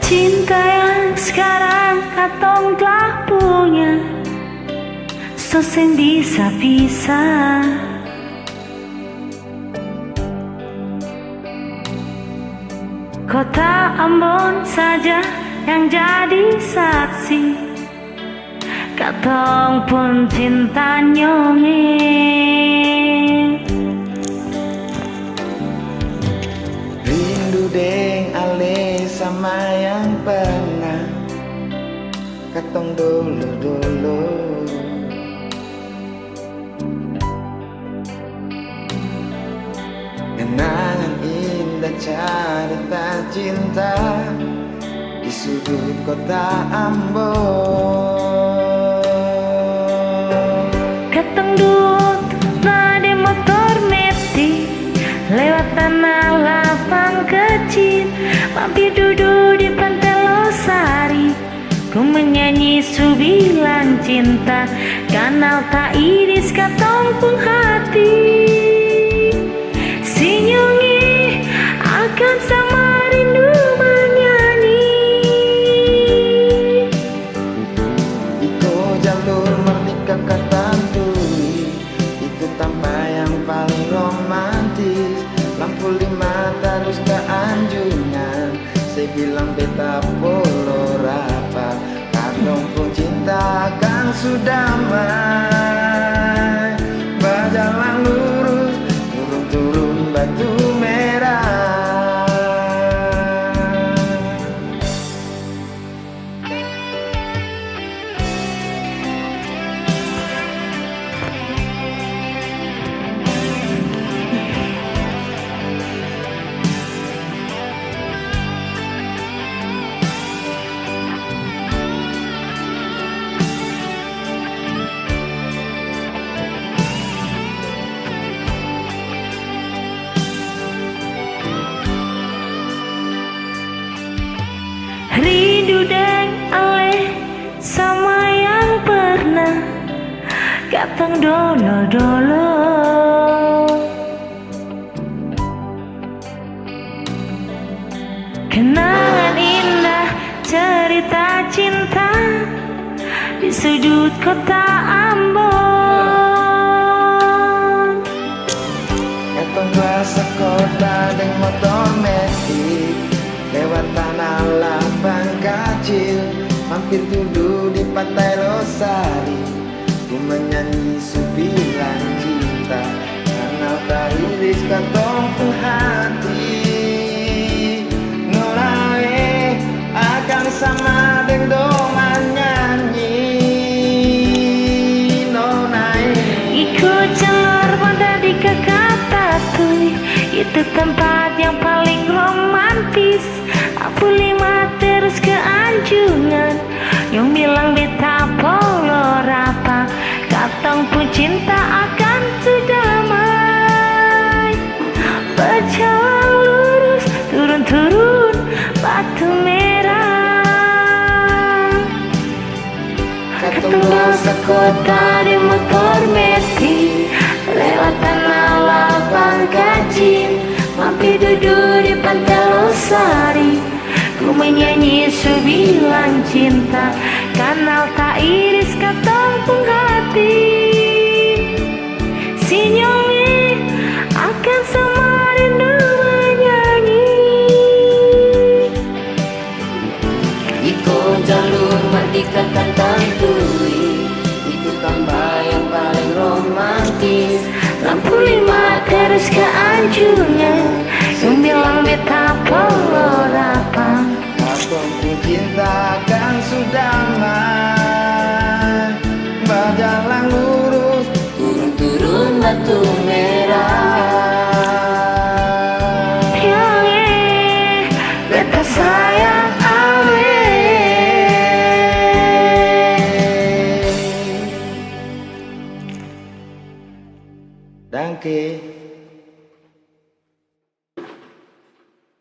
Cinta yang sekarang katong telah punya, so seng bisa pisah. Kota Ambon saja yang jadi saksi, katong pun cinta nyongeng. Rindu deng ale sama yang pernah katong dulu-dulu. Kenangan indah cerita cinta di sudut kota Ambon. Katong duduk nade motor metik lewat tanah lapang kecil, mampir duduk di pantai Losari. Ku menyanyi subilan cinta, kanal tak iris katong pun hati. Sinyongi akan sama rindu menyanyi. Itu jalur merdeka kata tui, itu tanpa yang paling romantis. Lampu 5 terus ke Anjungan, saya bilang beta polo rapa. Katong pun cinta kan sudah damai, berjalan lurus turun batu merah. Rindu deng ale sama yang pernah katong dolo-dolo. Kenangan indah cerita cinta di sudut kota Ambon. Katong rasa kota deng motor metik lewat tanah lapang kecil, mampir duduk di pantai Losari. Ku menyanyi subilan cinta, kanal teriris katong pun hati. Norae akan sama deng dongan nyanyi. Nonae Ikut jalur pada di Kakatui, itu tempat yang paling romantis. Lampu 5 terus ke Anjungan, yang bilang beta polo rapa. Katong pun cinta akan sudamai, berjalan lurus turun-turun batu merah. katong Katong rasa sekota di motor metik lewat tanah lapang kecil, mampir duduk di pantai Losari. Ku menyanyi subilan cinta, kanal tak iris katong pun hati. Sinyongi akan sama rindu menyanyi. Iko jalur merdeka kata tui, itu tambah yang paling romantis. Lampu 5 terus ke Anjungan, yang bilang beta polo rapa. katong pun cinta kan sudah damai, berjalan lurus Turun batu merah. Yang beta sayang ale. Danke.